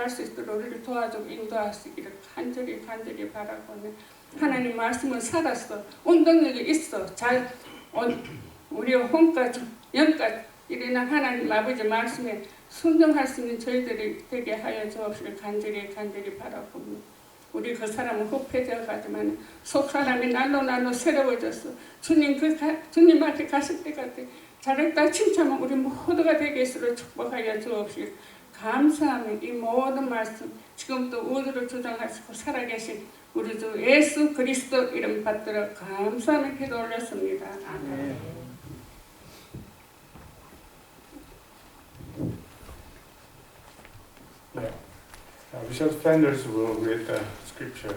살아갈 수 있도록 우리를 도와주고 인도하시기를 간절히 바라고, 하나님 말씀을 살았어. 운동력이 있어. 잘 우리의 혼까지 영까지 이르는 하나님 아버지 말씀에 순종할 수 있는 저희들이 되게 하여 주옵시길 간절히 바라고, 우리 그 사람은 후패되어 가지만 속 사람이 날로 새로워졌어. 주님 앞에 갔을 때 같아. 잘했다 칭찬만 우리 모두가 되게 있으로 축복하여 주옵시길 감사하며, 이 모든 말씀 지금도 우주를 주장하시고 살아계신 우리 주 예수 그리스도 이름 받들어 감사하며 기도 올렸습니다. 아멘. Yeah. Bishop Sanders will read the scripture.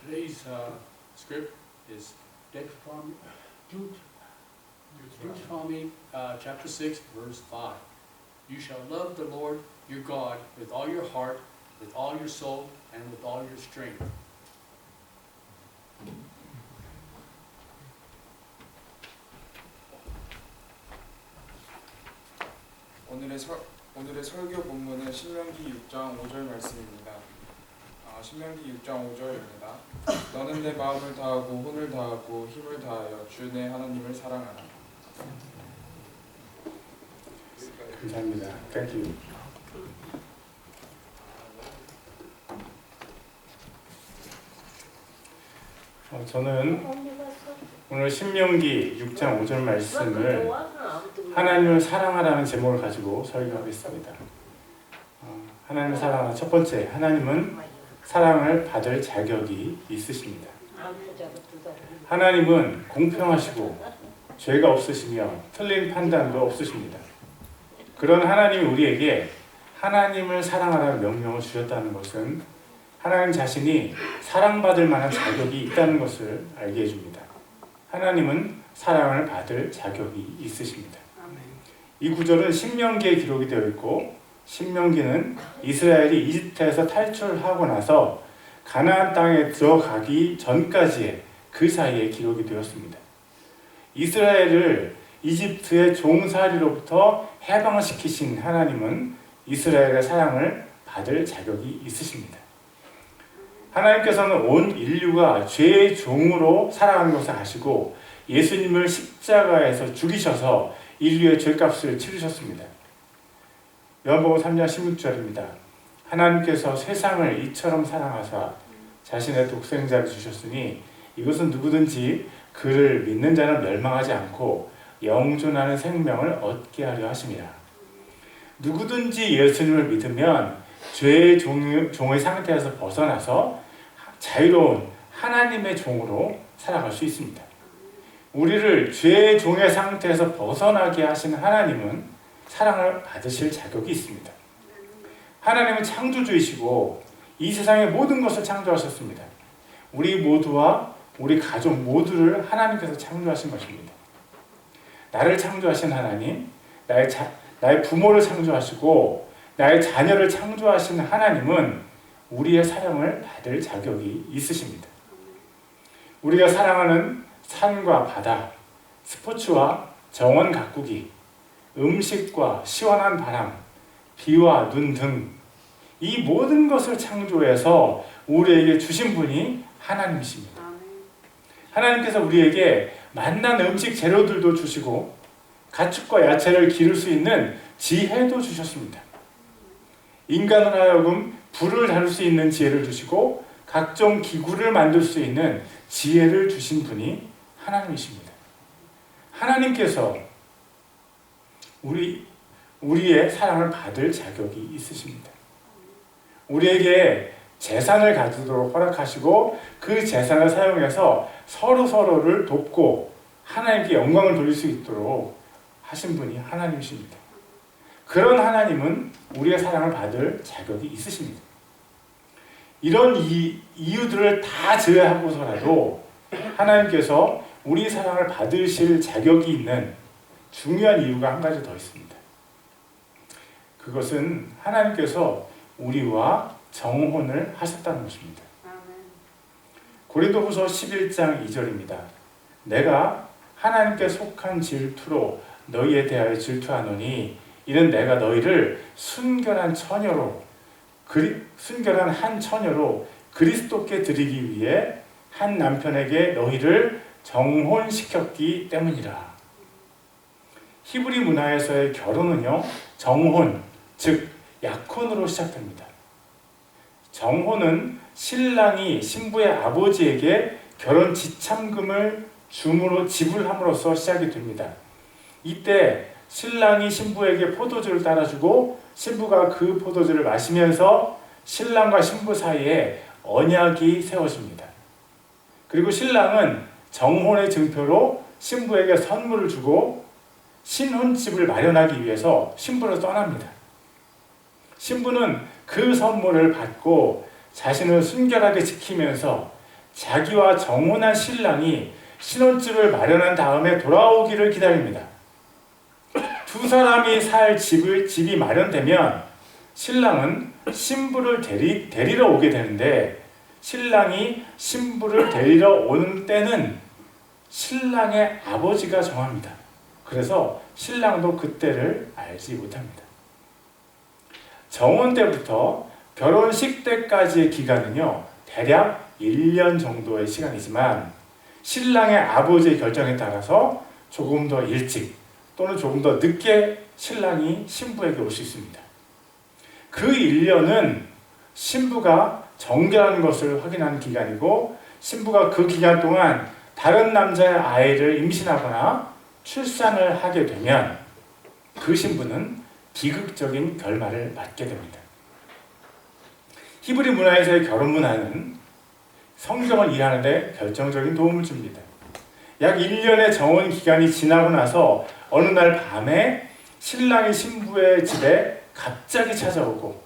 Today's script is Deuteronomy chapter 6, verse 5. You shall love the Lord your God with all your heart, with all your soul, and with all your strength. 오늘의 설교 본문은 신명기 6장 5절 말씀입니다. 신명기 6장 5절입니다. 너는 내 마음을 다하고 혼을 다하고 힘을 다하여 주 내 하나님을 사랑하라. 감사합니다. Thank you. 저는 오늘 신명기 6장 5절 말씀을 하나님을 사랑하라는 제목을 가지고 설교하겠습니다. 하나님을 사랑하는 첫 번째, 하나님은 사랑을 받을 자격이 있으십니다. 하나님은 공평하시고 죄가 없으시며 틀린 판단도 없으십니다. 그런 하나님이 우리에게 하나님을 사랑하라는 명령을 주셨다는 것은 하나님 자신이 사랑받을 만한 자격이 있다는 것을 알게 해줍니다. 하나님은 사랑을 받을 자격이 있으십니다. 이 구절은 신명기에 기록이 되어 있고, 신명기는 이스라엘이 이집트에서 탈출하고 나서 가나안 땅에 들어가기 전까지의 그 사이에 기록이 되었습니다. 이스라엘을 이집트의 종살이로부터 해방시키신 하나님은 이스라엘의 사랑을 받을 자격이 있으십니다. 하나님께서는 온 인류가 죄의 종으로 살아가는 것을 아시고 예수님을 십자가에서 죽이셔서 인류의 죄값을 치르셨습니다. 요한복음 3장 16절입니다. 하나님께서 세상을 이처럼 사랑하사 자신의 독생자를 주셨으니 이것은 누구든지 그를 믿는 자는 멸망하지 않고 영존하는 생명을 얻게 하려 하심이라. 누구든지 예수님을 믿으면 죄의 종의 상태에서 벗어나서 자유로운 하나님의 종으로 살아갈 수 있습니다. 우리를 죄의 종의 상태에서 벗어나게 하신 하나님은 사랑을 받으실 자격이 있습니다. 하나님은 창조주이시고 이 세상의 모든 것을 창조하셨습니다. 우리 모두와 우리 가족 모두를 하나님께서 창조하신 것입니다. 나를 창조하신 하나님, 나의 부모를 창조하시고 나의 자녀를 창조하신 하나님은 우리의 사랑을 받을 자격이 있으십니다. 우리가 사랑하는 산과 바다, 스포츠와 정원 가꾸기, 음식과 시원한 바람, 비와 눈 등 이 모든 것을 창조해서 우리에게 주신 분이 하나님이십니다. 하나님께서 우리에게 맛난 음식 재료들도 주시고 가축과 야채를 기를 수 있는 지혜도 주셨습니다. 인간을 하여금 불을 다룰 수 있는 지혜를 주시고 각종 기구를 만들 수 있는 지혜를 주신 분이 하나님이십니다. 하나님께서 우리의 사랑을 받을 자격이 있으십니다. 우리에게 재산을 가지도록 허락하시고 그 재산을 사용해서 서로를 돕고 하나님께 영광을 돌릴 수 있도록 하신 분이 하나님이십니다. 그런 하나님은 우리의 사랑을 받을 자격이 있으십니다. 이런 이유들을 다 제외하고서라도 하나님께서 우리 사랑을 받으실 자격이 있는 중요한 이유가 한 가지 더 있습니다. 그것은 하나님께서 우리와 정혼을 하셨다는 것입니다. 고린도후서 11장 2절입니다. 내가 하나님께 속한 질투로 너희에 대하여 질투하노니 이는 내가 너희를 순결한 한 처녀로 그리스도께 드리기 위해 한 남편에게 너희를 정혼시켰기 때문이라. 히브리 문화에서의 결혼은요, 정혼, 즉 약혼으로 시작됩니다. 정혼은 신랑이 신부의 아버지에게 결혼 지참금을 지불함으로써 시작이 됩니다. 이때 신랑이 신부에게 포도주를 따라주고 신부가 그 포도주를 마시면서 신랑과 신부 사이에 언약이 세워집니다. 그리고 신랑은 정혼의 증표로 신부에게 선물을 주고 신혼집을 마련하기 위해서 신부를 떠납니다. 신부는 그 선물을 받고 자신을 순결하게 지키면서 자기와 정혼한 신랑이 신혼집을 마련한 다음에 돌아오기를 기다립니다. 두 사람이 살 집이 마련되면 신랑은 신부를 데리러 오게 되는데 신랑이 신부를 데리러 오는 때는 신랑의 아버지가 정합니다. 그래서 신랑도 그때를 알지 못합니다. 정혼 때부터 결혼식 때까지의 기간은요, 대략 1년 정도의 시간이지만 신랑의 아버지의 결정에 따라서 조금 더 일찍 또는 조금 더 늦게 신랑이 신부에게 올 수 있습니다. 그 1년은 신부가 정결한 것을 확인하는 기간이고 신부가 그 기간 동안 다른 남자의 아이를 임신하거나 출산을 하게 되면 그 신부는 비극적인 결말을 맞게 됩니다. 히브리 문화에서의 결혼 문화는 성경을 이해하는 데 결정적인 도움을 줍니다. 약 1년의 정혼 기간이 지나고 나서 어느 날 밤에 신랑이 신부의 집에 갑자기 찾아오고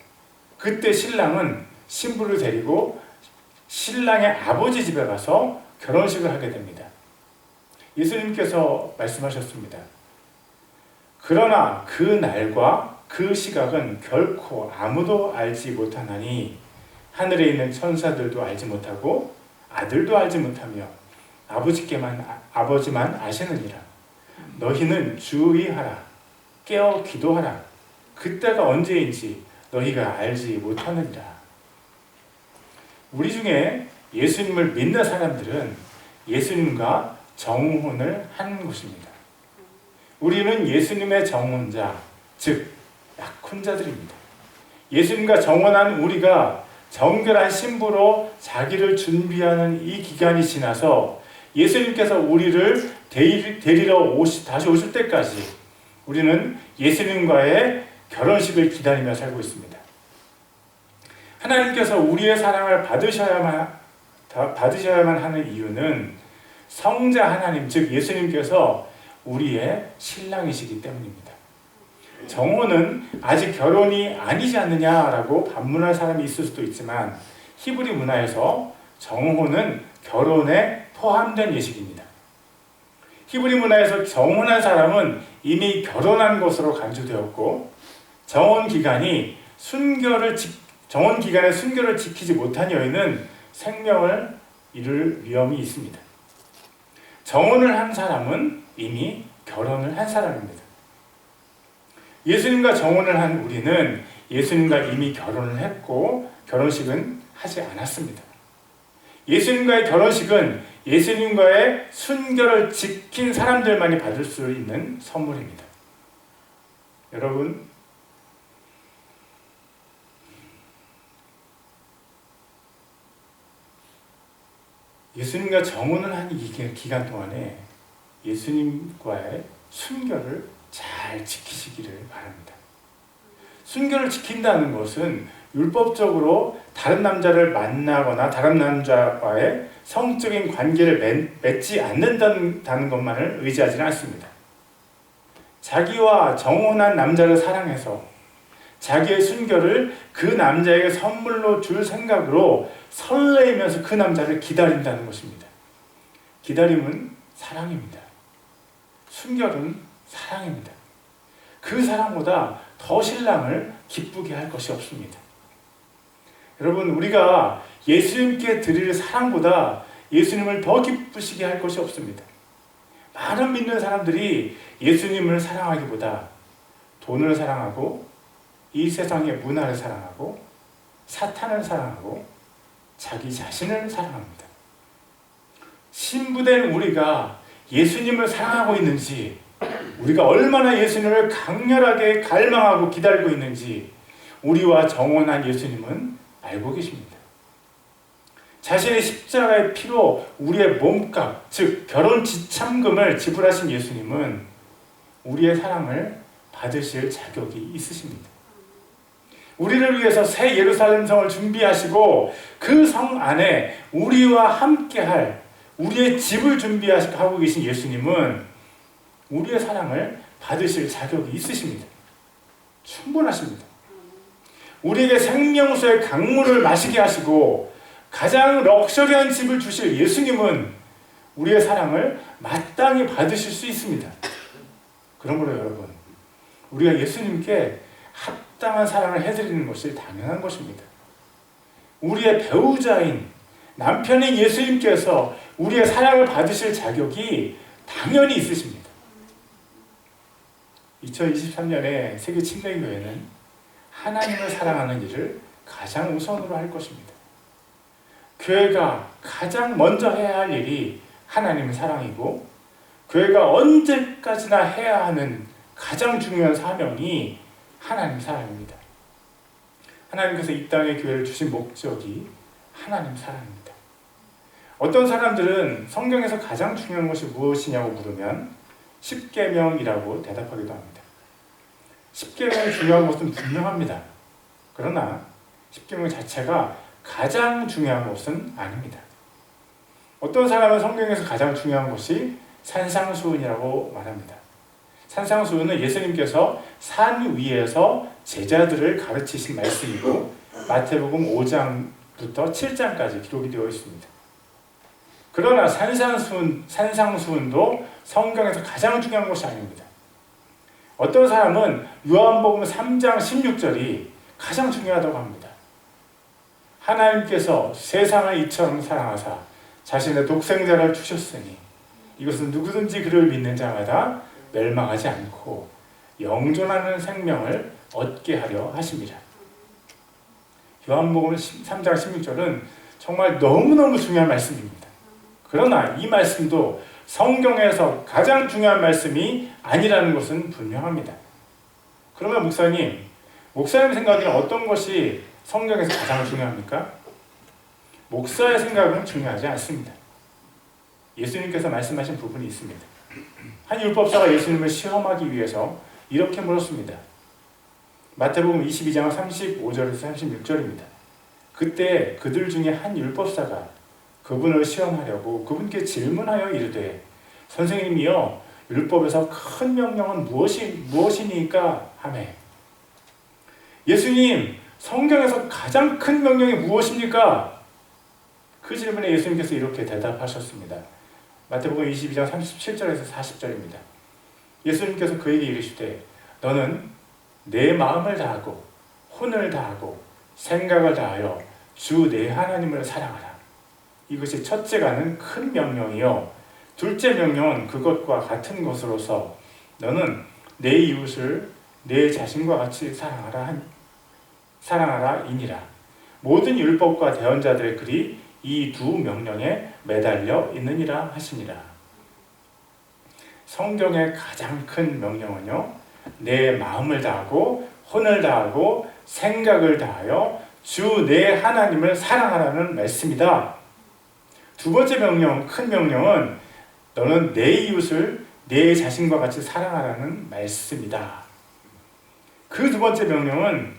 그때 신랑은 신부를 데리고 신랑의 아버지 집에 가서 결혼식을 하게 됩니다. 예수님께서 말씀하셨습니다. 그러나 그 날과 그 시각은 결코 아무도 알지 못하나니 하늘에 있는 천사들도 알지 못하고 아들도 알지 못하며 아버지만 아시느니라. 너희는 주의하라. 깨어 기도하라. 그때가 언제인지 너희가 알지 못하느니라. 우리 중에 예수님을 믿는 사람들은 예수님과 정혼을 한 것입니다. 우리는 예수님의 정혼자, 즉 약혼자들입니다. 예수님과 정혼한 우리가 정결한 신부로 자기를 준비하는 이 기간이 지나서 예수님께서 우리를 데리러 다시 오실 때까지 우리는 예수님과의 결혼식을 기다리며 살고 있습니다. 하나님께서 우리의 사랑을 받으셔야만 하는 이유는 성자 하나님, 즉 예수님께서 우리의 신랑이시기 때문입니다. 정혼은 아직 결혼이 아니지 않느냐라고 반문할 사람이 있을 수도 있지만 히브리 문화에서 정혼은 결혼에 포함된 예식입니다. 히브리 문화에서 정혼한 사람은 이미 결혼한 것으로 간주되었고 정혼 기간에 순결을 지키지 못한 여인은 생명을 잃을 위험이 있습니다. 정혼을 한 사람은 이미 결혼을 한 사람입니다. 예수님과 정혼을 한 우리는 예수님과 이미 결혼을 했고 결혼식은 하지 않았습니다. 예수님과의 결혼식은 예수님과의 순결을 지킨 사람들만이 받을 수 있는 선물입니다. 여러분, 예수님과 정혼을 한 이 기간 동안에 예수님과의 순결을 잘 지키시기를 바랍니다. 순결을 지킨다는 것은 율법적으로 다른 남자를 만나거나 다른 남자와의 성적인 관계를 맺지 않는다는 것만을 의지하지는 않습니다. 자기와 정혼한 남자를 사랑해서 자기의 순결을 그 남자에게 선물로 줄 생각으로 설레이면서 그 남자를 기다린다는 것입니다. 기다림은 사랑입니다. 순결은 사랑입니다. 그 사랑보다 더 신랑을 기쁘게 할 것이 없습니다. 여러분, 우리가 예수님께 드릴 사랑보다 예수님을 더 기쁘시게 할 것이 없습니다. 많은 믿는 사람들이 예수님을 사랑하기보다 돈을 사랑하고 이 세상의 문화를 사랑하고 사탄을 사랑하고 자기 자신을 사랑합니다. 신부된 우리가 예수님을 사랑하고 있는지, 우리가 얼마나 예수님을 강렬하게 갈망하고 기다리고 있는지 우리와 정혼한 예수님은 알고 계십니다. 자신의 십자가의 피로 우리의 몸값, 즉 결혼 지참금을 지불하신 예수님은 우리의 사랑을 받으실 자격이 있으십니다. 우리를 위해서 새 예루살렘 성을 준비하시고 그 성 안에 우리와 함께할 우리의 집을 준비하고 계신 예수님은 우리의 사랑을 받으실 자격이 있으십니다. 충분하십니다. 우리에게 생명수의 강물을 마시게 하시고 가장 럭셔리한 집을 주실 예수님은 우리의 사랑을 마땅히 받으실 수 있습니다. 그러므로 여러분, 우리가 예수님께 합당한 사랑을 해드리는 것이 당연한 것입니다. 우리의 배우자인 남편인 예수님께서 우리의 사랑을 받으실 자격이 당연히 있으십니다. 2023년에 세계 침례교회는 하나님을 사랑하는 일을 가장 우선으로 할 것입니다. 교회가 가장 먼저 해야 할 일이 하나님의 사랑이고, 교회가 언제까지나 해야 하는 가장 중요한 사명이 하나님 사랑입니다. 하나님께서 이 땅에 교회를 주신 목적이 하나님 사랑입니다. 어떤 사람들은 성경에서 가장 중요한 것이 무엇이냐고 물으면 십계명이라고 대답하기도 합니다. 십계명이 중요한 것은 분명합니다. 그러나 십계명 자체가 가장 중요한 것은 아닙니다. 어떤 사람은 성경에서 가장 중요한 것이 산상수훈이라고 말합니다. 산상수훈은 예수님께서 산 위에서 제자들을 가르치신 말씀이고 마태복음 5장부터 7장까지 기록이 되어 있습니다. 그러나 산상수훈도 성경에서 가장 중요한 것이 아닙니다. 어떤 사람은 요한복음 3장 16절이 가장 중요하다고 합니다. 하나님께서 세상을 이처럼 사랑하사 자신의 독생자를 주셨으니 이것은 누구든지 그를 믿는 자마다 멸망하지 않고 영존하는 생명을 얻게 하려 하심이라. 요한복음 3장 16절은 정말 너무너무 중요한 말씀입니다. 그러나 이 말씀도 성경에서 가장 중요한 말씀이 아니라는 것은 분명합니다. 그러면 목사님 생각에는 어떤 것이 성경에서 가장 중요합니까? 목사의 생각은 중요하지 않습니다. 예수님께서 말씀하신 부분이 있습니다. 한 율법사가 예수님을 시험하기 위해서 이렇게 물었습니다. 마태복음 22장 35절에서 36절입니다. 그때 그들 중에 한 율법사가 그분을 시험하려고 그분께 질문하여 이르되 선생님이여 율법에서 큰 명령은 무엇이니까 하매. 예수님, 성경에서 가장 큰 명령이 무엇입니까? 그 질문에 예수님께서 이렇게 대답하셨습니다. 마태복음 22장 37절에서 40절입니다. 예수님께서 그에게 이르시되 너는 내 마음을 다하고 혼을 다하고 생각을 다하여 주 내 하나님을 사랑하라. 이것이 첫째가는 큰 명령이요 둘째 명령은 그것과 같은 것으로서 너는 내 이웃을 내 자신과 같이 사랑하라 이니라. 모든 율법과 대언자들의 글이 이 두 명령에 매달려 있느니라 하시니라. 성경의 가장 큰 명령은요, 내 마음을 다하고 혼을 다하고 생각을 다하여 주 내 하나님을 사랑하라는 말씀이다. 두 번째 명령, 큰 명령은 너는 내 이웃을 내 자신과 같이 사랑하라는 말씀이다. 그 두 번째 명령은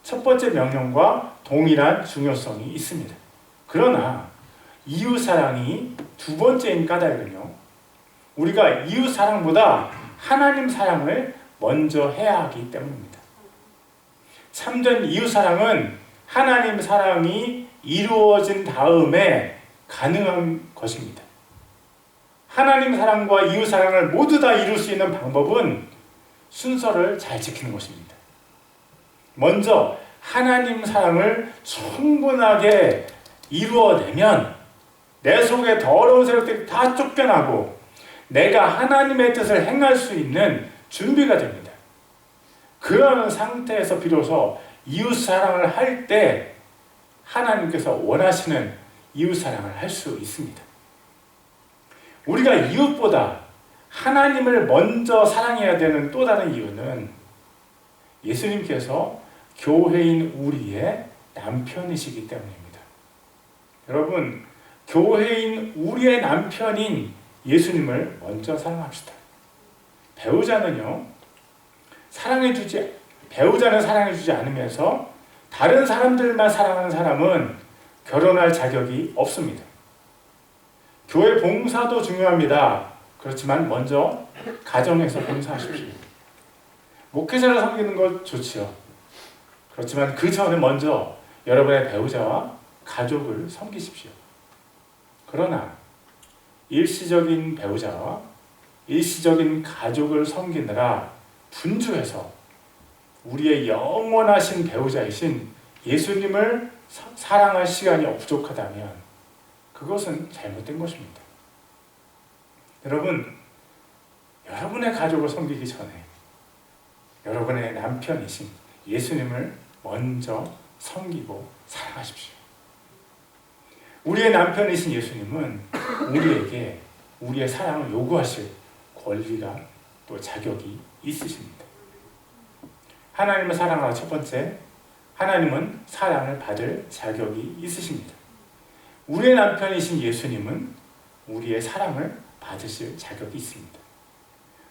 첫 번째 명령과 동일한 중요성이 있습니다. 그러나 이웃사랑이 두 번째인 까닭은요, 우리가 이웃사랑보다 하나님 사랑을 먼저 해야 하기 때문입니다. 참된 이웃사랑은 하나님 사랑이 이루어진 다음에 가능한 것입니다. 하나님 사랑과 이웃 사랑을 모두 다 이룰 수 있는 방법은 순서를 잘 지키는 것입니다. 먼저 하나님 사랑을 충분하게 이루어내면 내 속에 더러운 세력들이 다 쫓겨나고 내가 하나님의 뜻을 행할 수 있는 준비가 됩니다. 그런 상태에서 비로소 이웃 사랑을 할 때 하나님께서 원하시는 이웃 사랑을 할 수 있습니다. 우리가 이웃보다 하나님을 먼저 사랑해야 되는 또 다른 이유는 예수님께서 교회인 우리의 남편이시기 때문입니다. 여러분, 교회인 우리의 남편인 예수님을 먼저 사랑합시다. 배우자는 사랑해주지 않으면서 다른 사람들만 사랑하는 사람은 결혼할 자격이 없습니다. 교회 봉사도 중요합니다. 그렇지만 먼저 가정에서 봉사하십시오. 목회자를 섬기는 것 좋지요. 그렇지만 그 전에 먼저 여러분의 배우자와 가족을 섬기십시오. 그러나 일시적인 배우자와 일시적인 가족을 섬기느라 분주해서 우리의 영원하신 배우자이신 예수님을 사랑할 시간이 부족하다면 그것은 잘못된 것입니다. 여러분, 여러분의 가족을 섬기기 전에 여러분의 남편이신 예수님을 먼저 섬기고 사랑하십시오. 우리의 남편이신 예수님은 우리에게 우리의 사랑을 요구하실 권리가 또 자격이 있으십니다. 하나님을 사랑하라 첫 번째, 하나님은 사랑을 받을 자격이 있으십니다. 우리의 남편이신 예수님은 우리의 사랑을 받으실 자격이 있습니다.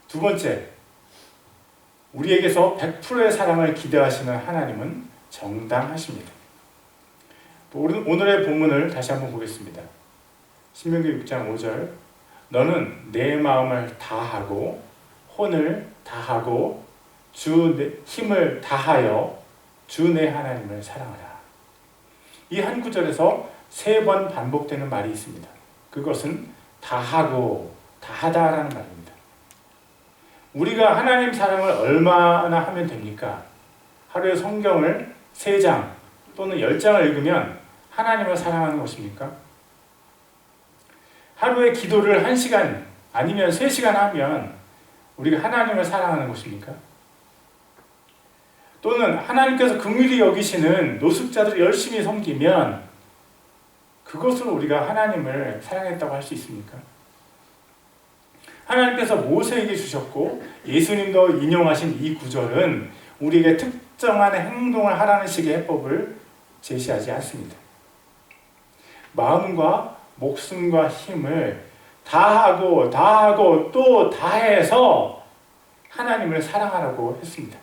두 번째, 우리에게서 100%의 사랑을 기대하시는 하나님은 정당하십니다. 오늘의 본문을 다시 한번 보겠습니다. 신명기 6장 5절, 너는 내 마음을 다하고 혼을 다하고 주 힘을 다하여 주 내 하나님을 사랑하라. 이 한 구절에서 3번 반복되는 말이 있습니다. 그것은 다하고 다하다라는 말입니다. 우리가 하나님 사랑을 얼마나 하면 됩니까? 하루에 성경을 3장 또는 10장을 읽으면 하나님을 사랑하는 것입니까? 하루에 기도를 1시간 아니면 3시간 하면 우리가 하나님을 사랑하는 것입니까? 또는 하나님께서 긍휼히 여기시는 노숙자들을 열심히 섬기면 그것으로 우리가 하나님을 사랑했다고 할 수 있습니까? 하나님께서 모세에게 주셨고 예수님도 인용하신 이 구절은 우리에게 특정한 행동을 하라는 식의 해법을 제시하지 않습니다. 마음과 목숨과 힘을 다하고 또 다해서 하나님을 사랑하라고 했습니다.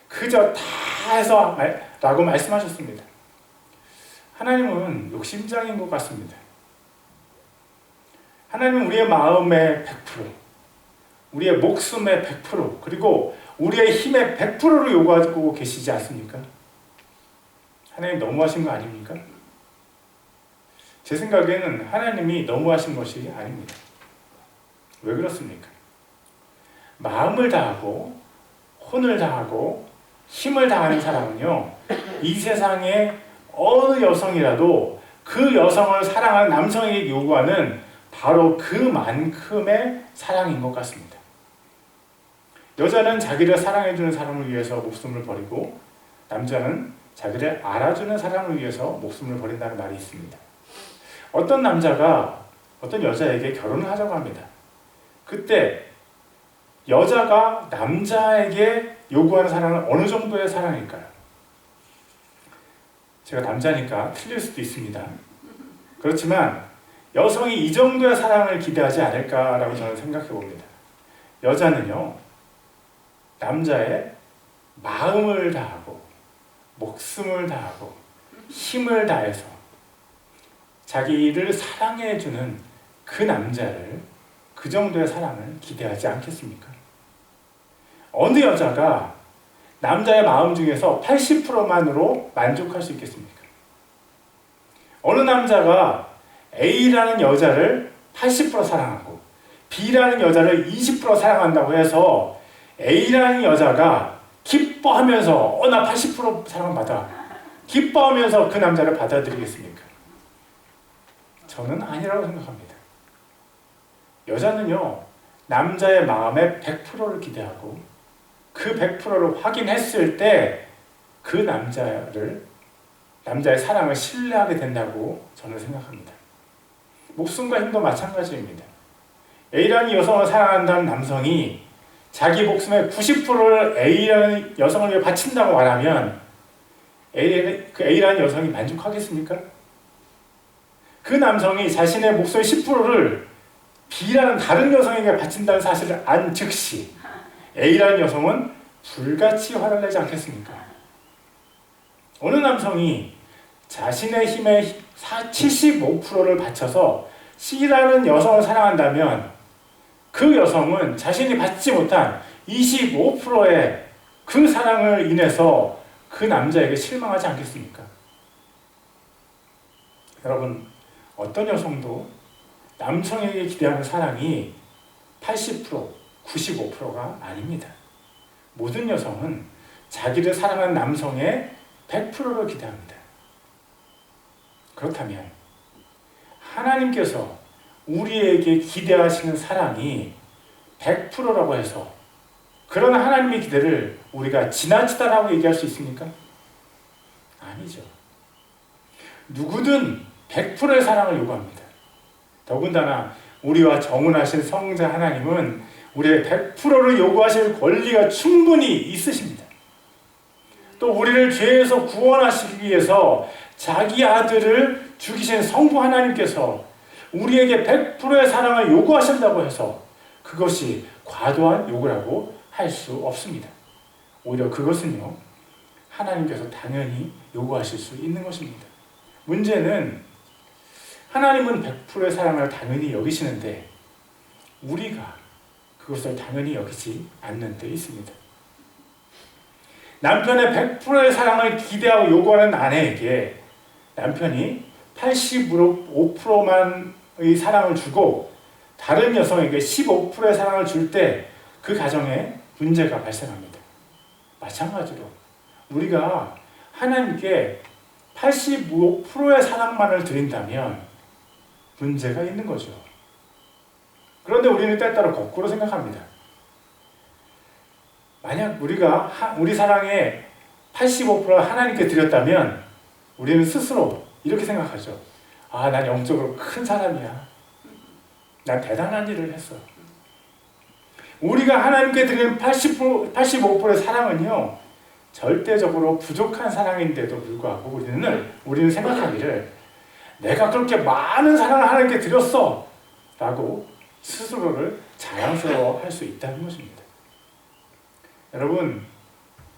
그저 다해서 라고 말씀하셨습니다. 하나님은 욕심장인 것 같습니다. 하나님은 우리의 마음의 100%, 우리의 목숨의 100%, 그리고 우리의 힘의 100%를 요구하고 계시지 않습니까? 하나님 너무하신 거 아닙니까? 제 생각에는 하나님이 너무하신 것이 아닙니다. 왜 그렇습니까? 마음을 다하고 혼을 다하고 힘을 다하는 사람은요, 이 세상에 어느 여성이라도 그 여성을 사랑하는 남성에게 요구하는 바로 그만큼의 사랑인 것 같습니다. 여자는 자기를 사랑해주는 사람을 위해서 목숨을 버리고 남자는 자기를 알아주는 사람을 위해서 목숨을 버린다는 말이 있습니다. 어떤 남자가 어떤 여자에게 결혼을 하자고 합니다. 그때 여자가 남자에게 요구하는 사랑은 어느 정도의 사랑일까요? 제가 남자니까 틀릴 수도 있습니다. 그렇지만 여성이 이 정도의 사랑을 기대하지 않을까라고 저는 생각해 봅니다. 여자는요, 남자의 마음을 다하고 목숨을 다하고 힘을 다해서 자기를 사랑해주는 그 남자를 그 정도의 사랑을 기대하지 않겠습니까? 어느 여자가 남자의 마음 중에서 80%만으로 만족할 수 있겠습니까? 어느 남자가 A라는 여자를 80% 사랑하고 B라는 여자를 20% 사랑한다고 해서 A라는 여자가 기뻐하면서 나 80% 사랑받아 기뻐하면서 그 남자를 받아들이겠습니까? 저는 아니라고 생각합니다. 여자는요, 남자의 마음에 100%를 기대하고 그 100%를 확인했을 때 그 남자의 사랑을 신뢰하게 된다고 저는 생각합니다. 목숨과 힘도 마찬가지입니다. A라는 여성을 사랑한다는 남성이 자기 목숨의 90%를 A라는 여성을 위해 바친다고 말하면 그 A라는 여성이 만족하겠습니까? 그 남성이 자신의 목숨의 10%를 B라는 다른 여성에게 바친다는 사실을 안 즉시 A라는 여성은 불같이 화를 내지 않겠습니까? 어느 남성이 자신의 힘의 75%를 바쳐서 C라는 여성을 사랑한다면 그 여성은 자신이 받지 못한 25%의 그 사랑을 인해서 그 남자에게 실망하지 않겠습니까? 여러분, 어떤 여성도 남성에게 기대하는 사랑이 80%, 95%가 아닙니다. 모든 여성은 자기를 사랑하는 남성의 100%를 기대합니다. 그렇다면 하나님께서 우리에게 기대하시는 사랑이 100%라고 해서 그런 하나님의 기대를 우리가 지나치다라고 얘기할 수 있습니까? 아니죠. 누구든 100%의 사랑을 요구합니다. 더군다나 우리와 정운하신 성자 하나님은 우리의 100%를 요구하실 권리가 충분히 있으십니다. 또 우리를 죄에서 구원하시기 위해서 자기 아들을 죽이신 성부 하나님께서 우리에게 100%의 사랑을 요구하신다고 해서 그것이 과도한 요구라고 할 수 없습니다. 오히려 그것은요, 하나님께서 당연히 요구하실 수 있는 것입니다. 문제는 하나님은 100%의 사랑을 당연히 여기시는데 우리가 그것을 당연히 여기지 않는 데 있습니다. 남편의 100%의 사랑을 기대하고 요구하는 아내에게 남편이 85%만의 사랑을 주고 다른 여성에게 15%의 사랑을 줄 때 그 가정에 문제가 발생합니다. 마찬가지로 우리가 하나님께 85%의 사랑만을 드린다면 문제가 있는 거죠. 그런데 우리는 때때로 거꾸로 생각합니다. 만약 우리가 우리 사랑의 85%를 하나님께 드렸다면 우리는 스스로 이렇게 생각하죠. 아, 난 영적으로 큰 사람이야. 난 대단한 일을 했어. 우리가 하나님께 드리는 85%의 사랑은요, 절대적으로 부족한 사랑인데도 불구하고 우리는 생각하기를 내가 그렇게 많은 사랑을 하나님께 드렸어 라고 스스로를 자랑스러워할 수 있다는 것입니다. 여러분,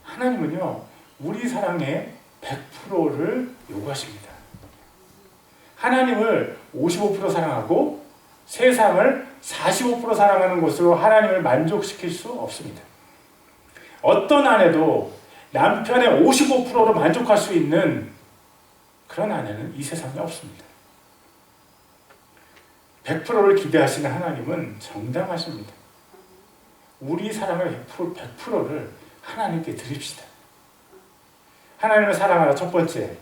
하나님은요, 우리 사랑의 100%를 요구하십니다. 하나님을 55% 사랑하고 세상을 45% 사랑하는 것으로 하나님을 만족시킬 수 없습니다. 어떤 아내도 남편의 55%로 만족할 수 있는 그런 아내는 이 세상에 없습니다. 100%를 기대하시는 하나님은 정당하십니다. 우리 사랑의 100%를 하나님께 드립시다. 하나님을 사랑하라. 첫 번째,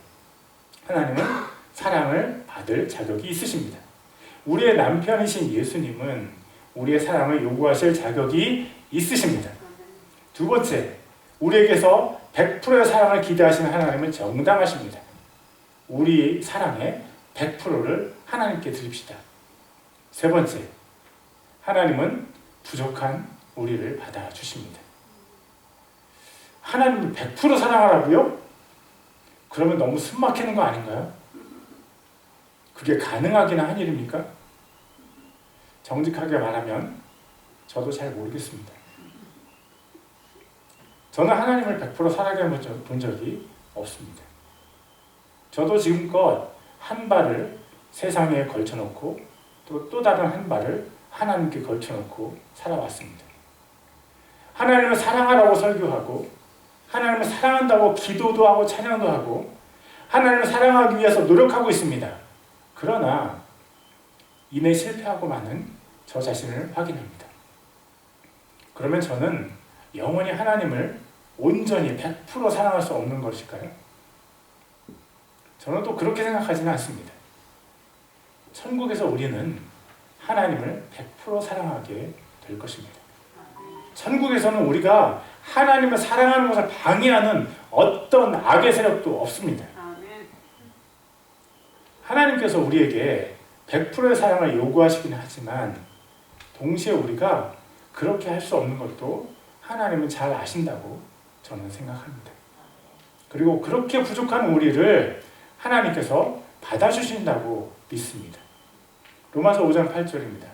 하나님은 사랑을 받을 자격이 있으십니다. 우리의 남편이신 예수님은 우리의 사랑을 요구하실 자격이 있으십니다. 두 번째, 우리에게서 100%의 사랑을 기대하시는 하나님은 정당하십니다. 우리 사랑의 100%를 하나님께 드립시다. 세 번째, 하나님은 부족한 우리를 받아주십니다. 하나님을 100% 사랑하라고요? 그러면 너무 숨 막히는 거 아닌가요? 그게 가능하기나 한 일입니까? 정직하게 말하면 저도 잘 모르겠습니다. 저는 하나님을 100% 사랑해 본 적이 없습니다. 저도 지금껏 한 발을 세상에 걸쳐놓고 또 다른 한 발을 하나님께 걸쳐놓고 살아왔습니다. 하나님을 사랑하라고 설교하고 하나님을 사랑한다고 기도도 하고 찬양도 하고 하나님을 사랑하기 위해서 노력하고 있습니다. 그러나 이내 실패하고 마는 저 자신을 확인합니다. 그러면 저는 영원히 하나님을 온전히 100% 사랑할 수 없는 것일까요? 저는 또 그렇게 생각하지는 않습니다. 천국에서 우리는 하나님을 100% 사랑하게 될 것입니다. 천국에서는 우리가 하나님을 사랑하는 것을 방해하는 어떤 악의 세력도 없습니다. 하나님께서 우리에게 100%의 사랑을 요구하시긴 하지만 동시에 우리가 그렇게 할 수 없는 것도 하나님은 잘 아신다고 저는 생각합니다. 그리고 그렇게 부족한 우리를 하나님께서 받아주신다고 믿습니다. 로마서 5장 8절입니다.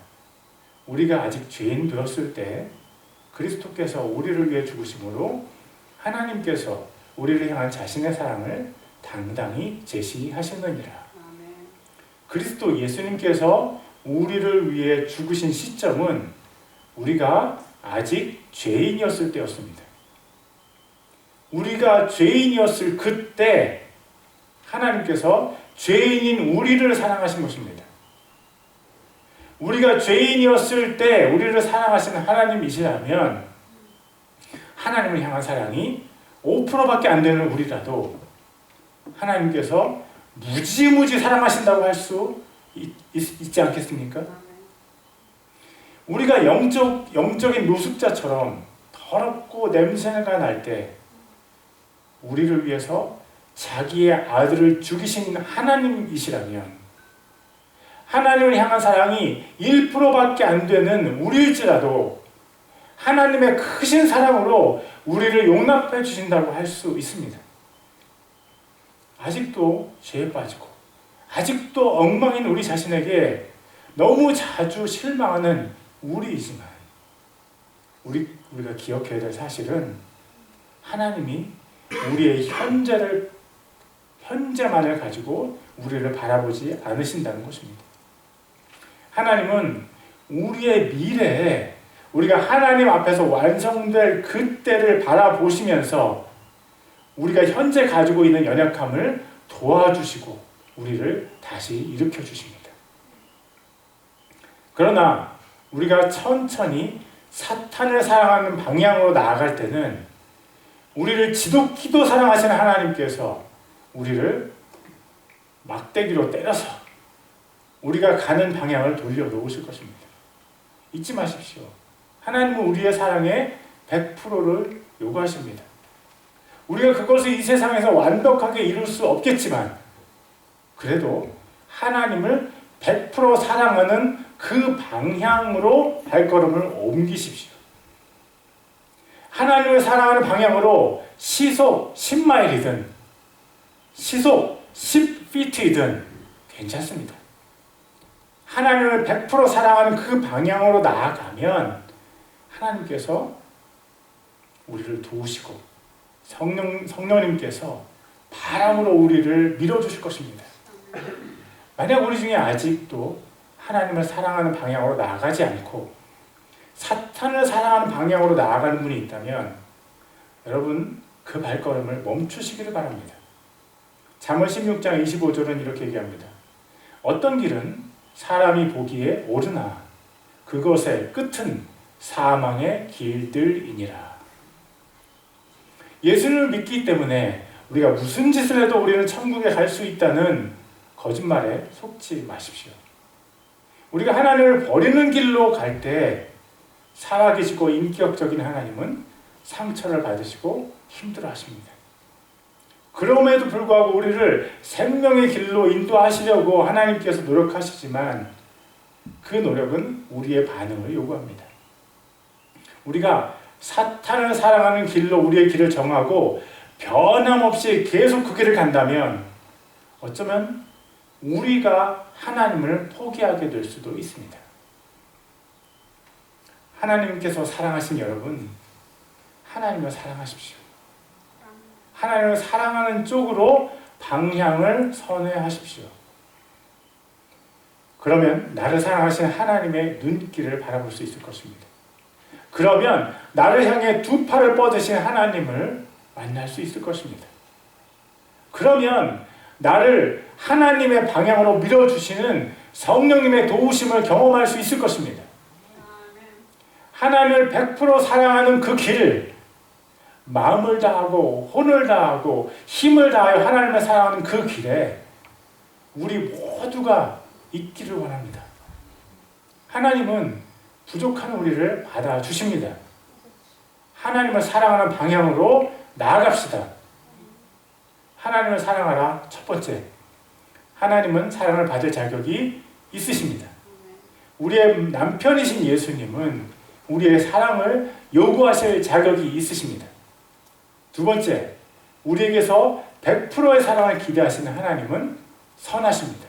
우리가 아직 죄인 되었을 때 그리스도께서 우리를 위해 죽으심으로 하나님께서 우리를 향한 자신의 사랑을 당당히 제시하셨느니라. 그리스도 예수님께서 우리를 위해 죽으신 시점은 우리가 아직 죄인이었을 때였습니다. 우리가 죄인이었을 그때 하나님께서 죄인인 우리를 사랑하신 것입니다. 우리가 죄인이었을 때 우리를 사랑하시는 하나님이시라면 하나님을 향한 사랑이 5%밖에 안 되는 우리라도 하나님께서 무지무지 사랑하신다고 할 수 있지 않겠습니까? 우리가 영적인 노숙자처럼 더럽고 냄새가 날 때 우리를 위해서 자기의 아들을 죽이신 하나님이시라면 하나님을 향한 사랑이 1%밖에 안 되는 우리일지라도 하나님의 크신 사랑으로 우리를 용납해 주신다고 할 수 있습니다. 아직도 죄에 빠지고 아직도 엉망인 우리 자신에게 너무 자주 실망하는 우리이지만 우리가 기억해야 될 사실은 하나님이 우리의 현재만을 가지고 우리를 바라보지 않으신다는 것입니다. 하나님은 우리의 미래에 우리가 하나님 앞에서 완성될 그때를 바라보시면서 우리가 현재 가지고 있는 연약함을 도와주시고 우리를 다시 일으켜 주십니다. 그러나 우리가 천천히 사탄을 사랑하는 방향으로 나아갈 때는 우리를 지독히도 사랑하시는 하나님께서 우리를 막대기로 때려서 우리가 가는 방향을 돌려놓으실 것입니다. 잊지 마십시오. 하나님은 우리의 사랑의 100%를 요구하십니다. 우리가 그것을 이 세상에서 완벽하게 이룰 수 없겠지만 그래도 하나님을 100% 사랑하는 그 방향으로 발걸음을 옮기십시오. 하나님을 사랑하는 방향으로 시속 10마일이든 시속 10피트이든 괜찮습니다. 하나님을 100% 사랑하는 그 방향으로 나아가면 하나님께서 우리를 도우시고 성령님께서 바람으로 우리를 밀어주실 것입니다. 만약 우리 중에 아직도 하나님을 사랑하는 방향으로 나아가지 않고 사탄을 사랑하는 방향으로 나아가는 분이 있다면 여러분 그 발걸음을 멈추시기를 바랍니다. 잠언 16장 25절은 이렇게 얘기합니다. 어떤 길은 사람이 보기에 옳으나 그것의 끝은 사망의 길들이니라. 예수님을 믿기 때문에 우리가 무슨 짓을 해도 우리는 천국에 갈 수 있다는 거짓말에 속지 마십시오. 우리가 하나님을 버리는 길로 갈 때 살아계시고 인격적인 하나님은 상처를 받으시고 힘들어하십니다. 그럼에도 불구하고 우리를 생명의 길로 인도하시려고 하나님께서 노력하시지만 그 노력은 우리의 반응을 요구합니다. 우리가 사탄을 사랑하는 길로 우리의 길을 정하고 변함없이 계속 그 길을 간다면 어쩌면 우리가 하나님을 포기하게 될 수도 있습니다. 하나님께서 사랑하신 여러분, 하나님을 사랑하십시오. 하나님을 사랑하는 쪽으로 방향을 선회하십시오. 그러면 나를 사랑하시는 하나님의 눈길을 바라볼 수 있을 것입니다. 그러면 나를 향해 두 팔을 뻗으신 하나님을 만날 수 있을 것입니다. 그러면 나를 하나님의 방향으로 밀어주시는 성령님의 도우심을 경험할 수 있을 것입니다. 하나님을 100% 사랑하는 그 길, 마음을 다하고 혼을 다하고 힘을 다하여 하나님을 사랑하는 그 길에 우리 모두가 있기를 원합니다. 하나님은 부족한 우리를 받아주십니다. 하나님을 사랑하는 방향으로 나아갑시다. 하나님을 사랑하라. 첫 번째, 하나님은 사랑을 받을 자격이 있으십니다. 우리의 남편이신 예수님은 우리의 사랑을 요구하실 자격이 있으십니다. 두 번째, 우리에게서 100%의 사랑을 기대하시는 하나님은 선하십니다.